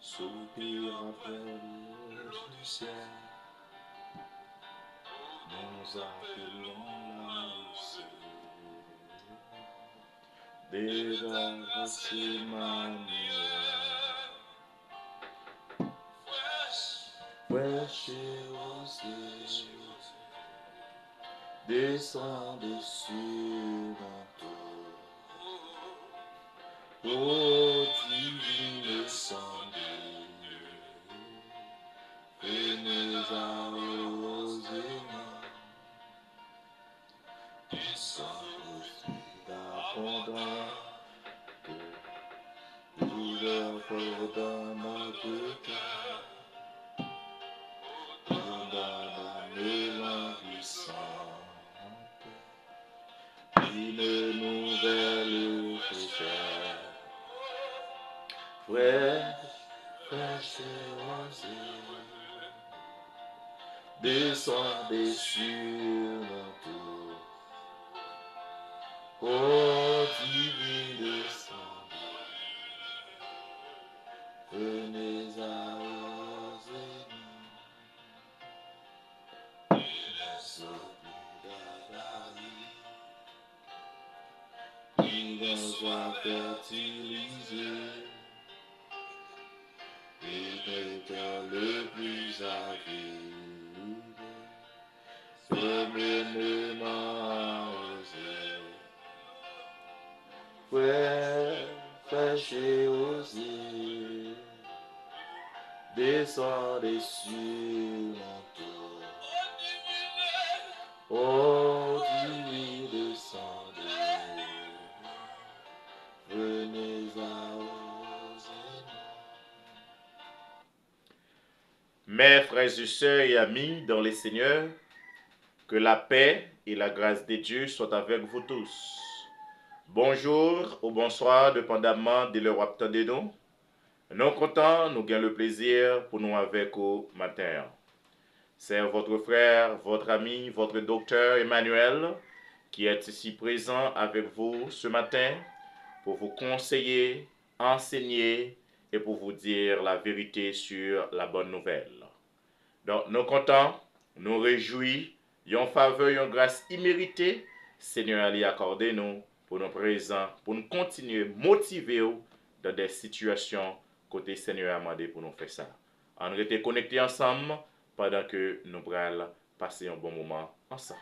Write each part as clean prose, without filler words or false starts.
Soupir après l'eau du ciel, nous appelons la aussi. Débarrasser ma nuée, fraîche et rosée, descendez sur manteau. Ô divine descendez, venez arroser et sans d'abondance, ouvert dans notre cœur, condamne l'envissante, une nouvelle fraîcheur, fraîche et rosée, descendez sur nous tous, ô divine descendez, venez arroser les eaux qui nous a fertilisés, et de le plus avide, fermement arrosé, fraîche et osée, descendez sur mon tour, ô divine descendez, venez arroser. Mes frères et sœurs et amis dans les Seigneurs, que la paix et la grâce de Dieu soient avec vous tous. Bonjour ou bonsoir, dépendamment de l'heure où attendez nous. Nous comptons, nous gagnons le plaisir pour nous avec au matin. C'est votre frère, votre ami, votre docteur Emmanuel qui est ici présent avec vous ce matin pour vous conseiller, enseigner et pour vous dire la vérité sur la bonne nouvelle. Donc, nous comptons, nous réjouis, en faveur, une grâce imméritée, Seigneur allait accorder nous pour nous présents, pour nous continuer motiver dans des situations côté Seigneur a demandé pour nous faire ça. On était connectés ensemble pendant que nous allons passer un bon moment ensemble.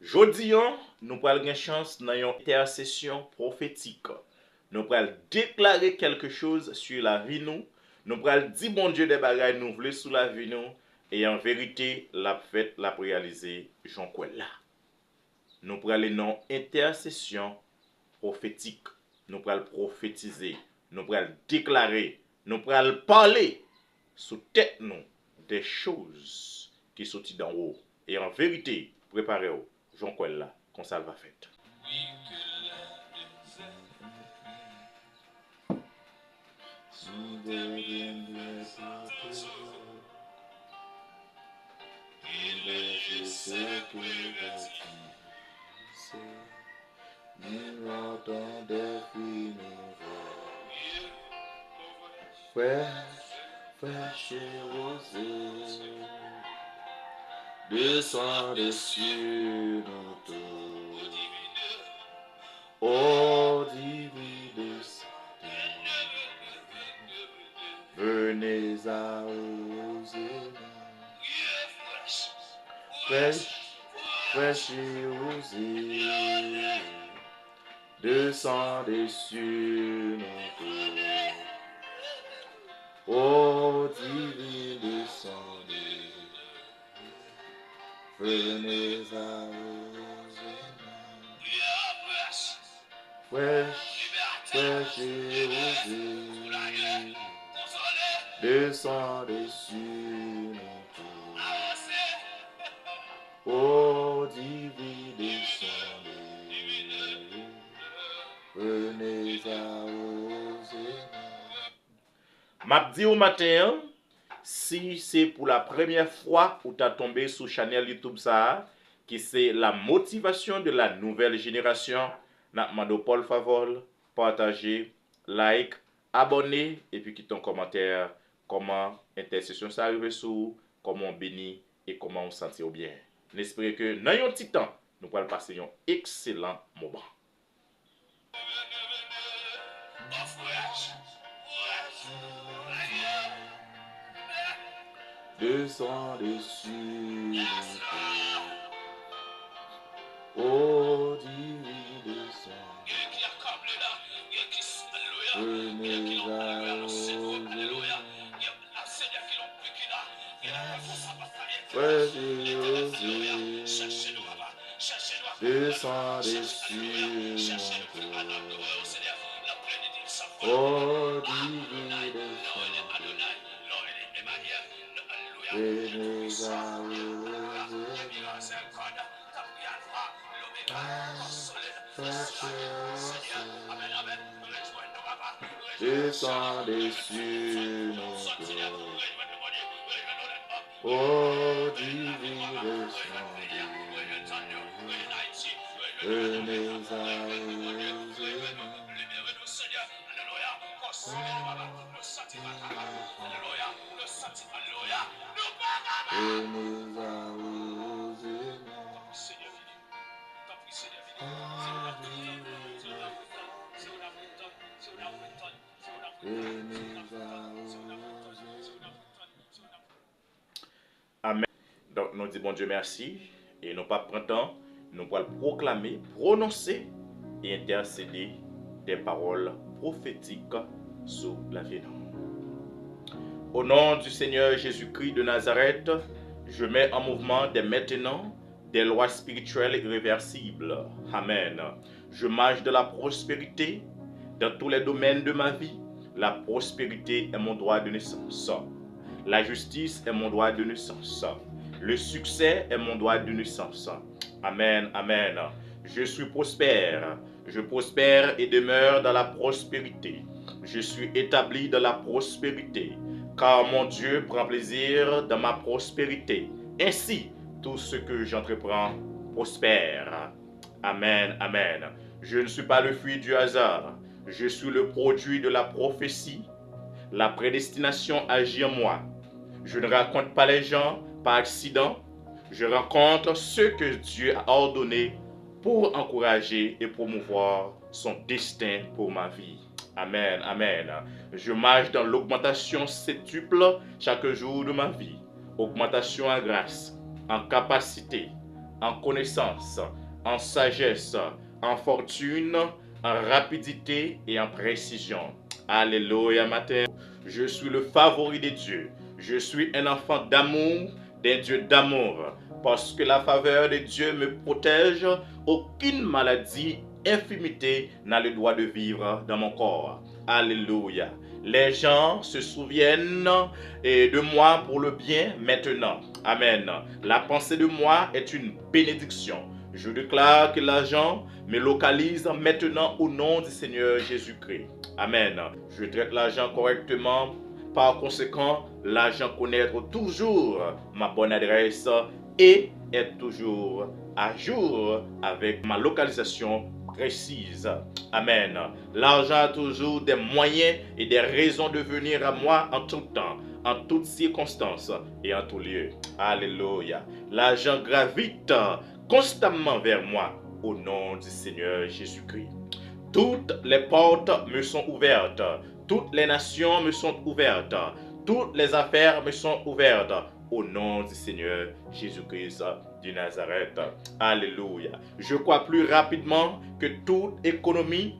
Jodi, nous prenons une chance dans une intercession prophétique. Nous prenons déclarer quelque chose sur la vie nous. Nous prenons dire bon Dieu des bagailles nous voulons sur la vie nous. Et en vérité, la fête, la réaliser, j'en crois là. Nous prenons une intercession prophétique. Nous prenons prophétiser. Nous prenons déclarer. Nous prenons parler sous tête nous des choses qui sont d'en haut. Et en vérité, préparez-vous. J'en crois là, qu'on ça va faire. Fraîche et rosée, descendez sur nous tous, ô divine arroser. Fraîche, fraîche et rosée, descendez sur nos cœurs. Ô divine descendez, venez arroser. Fraîche, fraîche et rosée, descendez sur nos cœurs. Ô divine descendez, venez arroser. M'a dit au matin, si c'est pour la première fois où tu as tombé sur channel YouTube ça, qui c'est la motivation de la nouvelle génération, n'a demandé Paul Favol, partager, like, abonner et puis quitter un commentaire comment intercession ça arrive sous, comment on bénit et comment on se sentit bien. J'espère que dans un petit temps, nous pourrons passer un excellent moment. Descendez sur nos cœurs. Ô divine descendez, venez arroser. Fraîche et rosée, descendez sur nos cœurs. Ô divine descendez, venez arroser. Fraîche et rosée, descendez sur nos cœurs. Ô divine descendez, venez arroser. Venez arroser. Amen. Donc nous disons bon Dieu merci et nous pas prendre temps, nous allons proclamer, prononcer et intercéder des paroles prophétiques sur la vie. Au nom du Seigneur Jésus-Christ de Nazareth, je mets en mouvement dès maintenant des lois spirituelles irréversibles. Amen. Je marche de la prospérité dans tous les domaines de ma vie. La prospérité est mon droit de naissance. La justice est mon droit de naissance. Le succès est mon droit de naissance. Amen, amen. Je suis prospère. Je prospère et demeure dans la prospérité. Je suis établi dans la prospérité, car mon Dieu prend plaisir dans ma prospérité. Ainsi, tout ce que j'entreprends prospère. Amen, amen. Je ne suis pas le fruit du hasard. Je suis le produit de la prophétie. La prédestination agit en moi. Je ne raconte pas les gens par accident. Je rencontre ceux que Dieu a ordonnés pour encourager et promouvoir son destin pour ma vie. Amen, amen. Je marche dans l'augmentation septuple chaque jour de ma vie. Augmentation en grâce, en capacité, en connaissance, en sagesse, en fortune, en rapidité et en précision. Alléluia, matin. Je suis le favori de Dieu. Je suis un enfant d'amour, d'un Dieu d'amour. Parce que la faveur de Dieu me protège, aucune maladie, infirmité n'a le droit de vivre dans mon corps. Alléluia. Les gens se souviennent de moi pour le bien maintenant. Amen. La pensée de moi est une bénédiction. Je déclare que l'argent me localise maintenant au nom du Seigneur Jésus-Christ. Amen. Je traite l'argent correctement. Par conséquent, l'argent connaît toujours ma bonne adresse et est toujours à jour avec ma localisation précise. Amen. L'argent a toujours des moyens et des raisons de venir à moi en tout temps, en toutes circonstances et en tout lieu. Alléluia. L'argent gravite constamment vers moi au nom du Seigneur Jésus-Christ. Toutes les portes me sont ouvertes. Toutes les nations me sont ouvertes. Toutes les affaires me sont ouvertes au nom du Seigneur Jésus-Christ de Nazareth. Alléluia. Je crois plus rapidement que toute économie.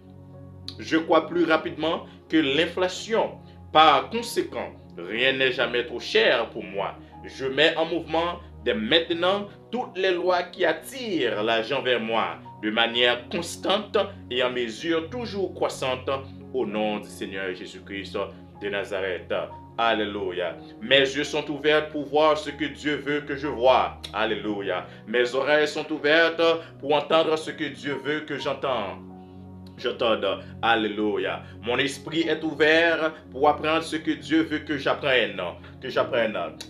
Je crois plus rapidement que l'inflation. Par conséquent, rien n'est jamais trop cher pour moi. Je mets en mouvement dès maintenant toutes les lois qui attirent l'argent vers moi de manière constante et en mesure toujours croissante au nom du Seigneur Jésus-Christ de Nazareth. Alléluia. Mes yeux sont ouverts pour voir ce que Dieu veut que je voie. Alléluia. Mes oreilles sont ouvertes pour entendre ce que Dieu veut que j'entende. Alléluia. Mon esprit est ouvert pour apprendre ce que Dieu veut que j'apprenne.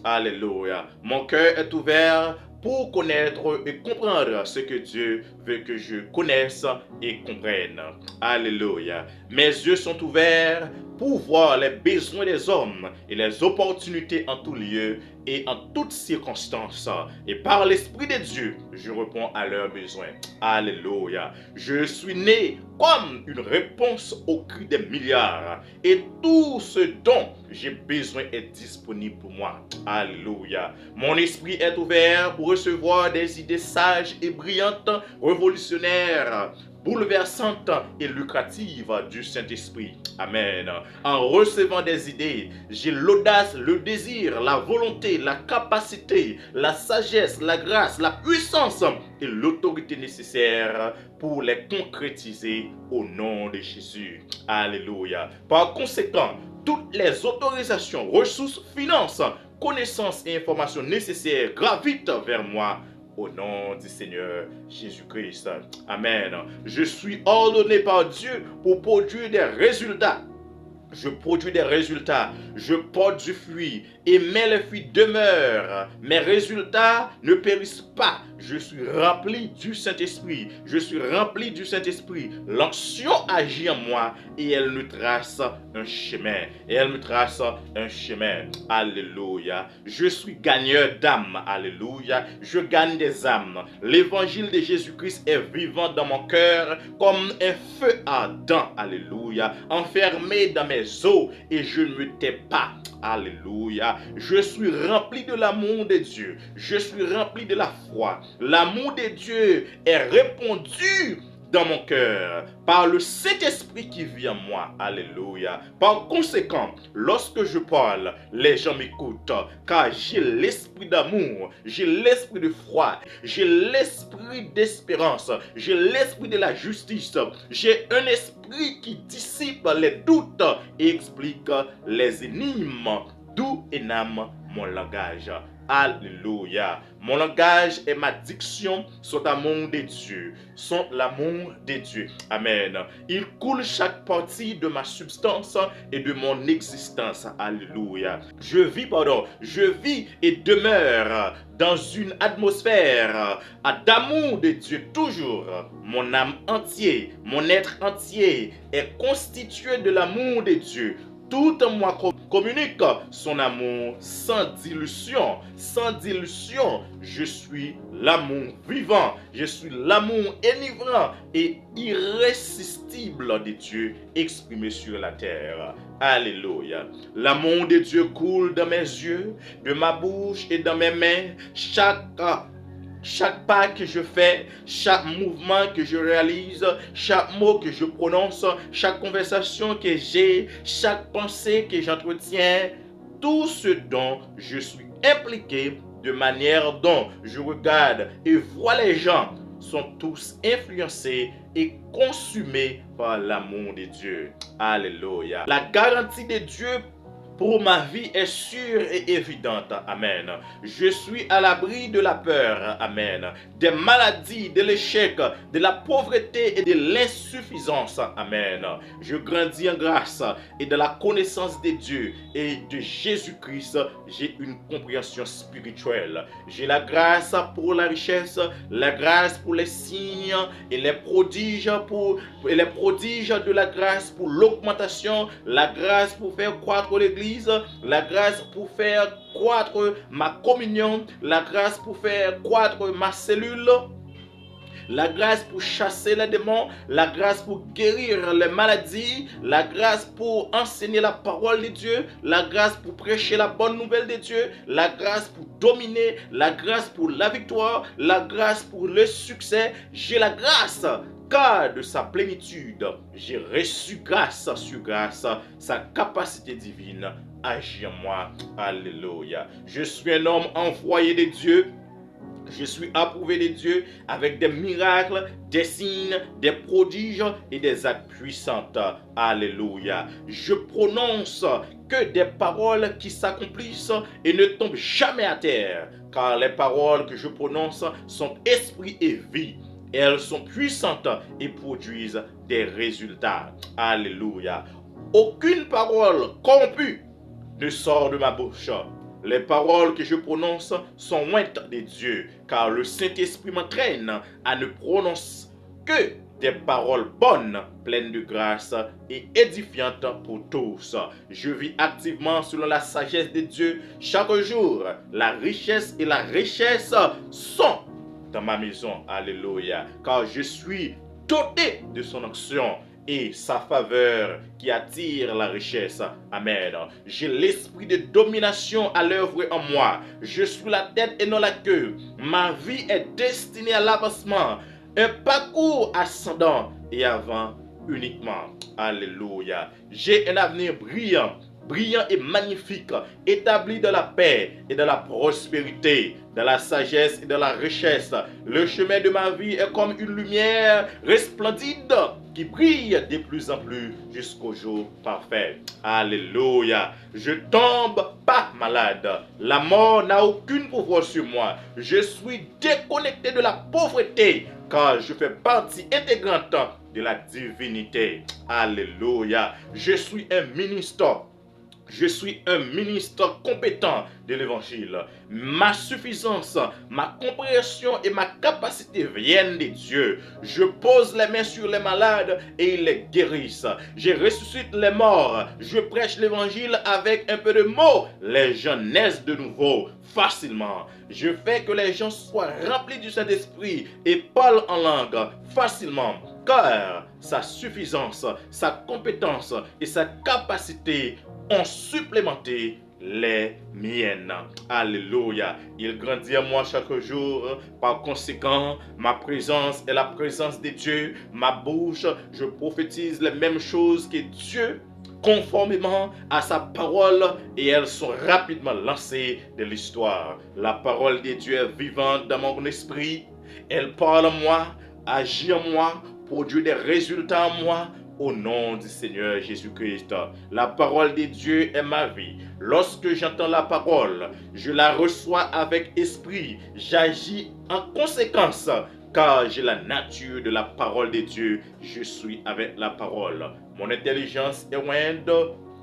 Alléluia. Mon cœur est ouvert pour connaître et comprendre ce que Dieu veut que je connaisse et comprenne. Alléluia. Mes yeux sont ouverts pour voir les besoins des hommes et les opportunités en tout lieu et en toutes circonstances. Et par l'Esprit de Dieu, je réponds à leurs besoins. Alléluia. Je suis né comme une réponse au cri des milliards. Et tout ce dont j'ai besoin est disponible pour moi. Alléluia. Mon esprit est ouvert pour recevoir des idées sages et brillantes, révolutionnaires, bouleversante et lucrative du Saint-Esprit. Amen. En recevant des idées, j'ai l'audace, le désir, la volonté, la capacité, la sagesse, la grâce, la puissance et l'autorité nécessaires pour les concrétiser au nom de Jésus. Alléluia. Par conséquent, toutes les autorisations, ressources, finances, connaissances et informations nécessaires gravitent vers moi au nom du Seigneur Jésus-Christ. Amen. Je suis ordonné par Dieu pour produire des résultats. Je produis des résultats, je porte du fruit et les fruits demeurent. Mes résultats ne périssent pas. Je suis rempli du Saint-Esprit. Je suis rempli du Saint-Esprit. L'onction agit en moi et elle me trace un chemin. Alléluia. Je suis gagneur d'âmes. Alléluia. Je gagne des âmes. L'évangile de Jésus-Christ est vivant dans mon cœur comme un feu ardent. Alléluia. Enfermé dans mes os et je ne me tais pas. Alléluia. Je suis rempli de l'amour de Dieu. Je suis rempli de la foi. L'amour de Dieu est répandu dans mon cœur par le Saint-Esprit qui vit en moi. Alléluia. Par conséquent, lorsque je parle, les gens m'écoutent car j'ai l'esprit d'amour, j'ai l'esprit de foi, j'ai l'esprit d'espérance, j'ai l'esprit de la justice, j'ai un esprit qui dissipe les doutes et explique les énigmes, d'où émane mon langage. Alléluia. Mon langage et ma diction sont l'amour de Dieu. Amen. Il coule chaque partie de ma substance et de mon existence. Alléluia. Je vis et demeure dans une atmosphère d'amour de Dieu toujours. Mon âme entière, mon être entier est constitué de l'amour de Dieu. Tout en moi communique son amour sans dilution. Sans dilution, je suis l'amour vivant. Je suis l'amour enivrant et irrésistible de Dieu exprimé sur la terre. Alléluia. L'amour de Dieu coule dans mes yeux, de ma bouche et dans mes mains. Chaque pas que je fais, chaque mouvement que je réalise, chaque mot que je prononce, chaque conversation que j'ai, chaque pensée que j'entretiens, tout ce dont je suis impliqué, de manière dont je regarde et vois les gens, sont tous influencés et consumés par l'amour de Dieu. Alléluia. La garantie de Dieu pour ma vie est sûre et évidente. Amen. Je suis à l'abri de la peur. Amen. Des maladies, de l'échec, de la pauvreté et de l'insuffisance. Amen. Je grandis en grâce et de la connaissance de Dieu et de Jésus-Christ. J'ai une compréhension spirituelle. J'ai la grâce pour la richesse, la grâce pour les signes et les prodiges de la grâce pour l'augmentation, la grâce pour faire croître l'Église, la grâce pour faire croître ma communion, la grâce pour faire croître ma cellule, la grâce pour chasser les démons, la grâce pour guérir les maladies, la grâce pour enseigner la parole de Dieu, la grâce pour prêcher la bonne nouvelle de Dieu, la grâce pour dominer, la grâce pour la victoire, la grâce pour le succès. J'ai la grâce, car de sa plénitude, j'ai reçu grâce sur grâce, sa capacité divine agit en moi. Alléluia. Je suis un homme envoyé de Dieu. Je suis approuvé de Dieu avec des miracles, des signes, des prodiges et des actes puissants. Alléluia. Je prononce que des paroles qui s'accomplissent et ne tombent jamais à terre, car les paroles que je prononce sont esprit et vie. Elles sont puissantes et produisent des résultats. Alléluia. Aucune parole corrompue ne sort de ma bouche. Les paroles que je prononce sont ointes de Dieu, car le Saint-Esprit m'entraîne à ne prononcer que des paroles bonnes, pleines de grâce et édifiantes pour tous. Je vis activement selon la sagesse de Dieu chaque jour. La richesse et la richesse sont dans ma maison. Alléluia. Car je suis doté de son onction et sa faveur qui attire la richesse. Amen. J'ai l'esprit de domination à l'œuvre en moi. Je suis la tête et non la queue. Ma vie est destinée à l'avancement. Un parcours ascendant et avant uniquement. Alléluia. J'ai un avenir brillant et magnifique, établi dans la paix et dans la prospérité, dans la sagesse et dans la richesse. Le chemin de ma vie est comme une lumière resplendide qui brille de plus en plus jusqu'au jour parfait. Alléluia. Je tombe pas malade. La mort n'a aucun pouvoir sur moi. Je suis déconnecté de la pauvreté, car je fais partie intégrante de la divinité. Alléluia. Je suis un ministre. Je suis un ministre compétent de l'évangile. Ma suffisance, ma compréhension et ma capacité viennent de Dieu. Je pose les mains sur les malades et ils les guérissent. Je ressuscite les morts. Je prêche l'évangile avec un peu de mots. Les gens naissent de nouveau facilement. Je fais que les gens soient remplis du Saint-Esprit et parlent en langue facilement. Car sa suffisance, sa compétence et sa capacité ont supplémenté les miennes. Alléluia. Il grandit à moi chaque jour. Par conséquent, ma présence est la présence de Dieu. Ma bouche, je prophétise les mêmes choses que Dieu, conformément à sa parole, et elles sont rapidement lancées de l'histoire. La parole de Dieu est vivante dans mon esprit. Elle parle en moi, agit en moi, produit des résultats en moi. Au nom du Seigneur Jésus-Christ, la parole de Dieu est ma vie. Lorsque j'entends la parole, je la reçois avec esprit. J'agis en conséquence, car j'ai la nature de la parole de Dieu. Je suis avec la parole. Mon intelligence est ointe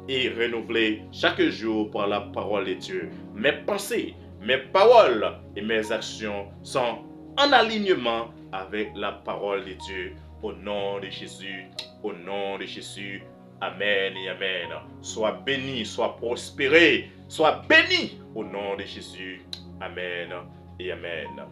et renouvelée chaque jour par la parole de Dieu. Mes pensées, mes paroles et mes actions sont en alignement avec la parole de Dieu. Au nom de Jésus, au nom de Jésus, amen et amen. Sois béni, sois prospéré, sois béni au nom de Jésus, amen et amen.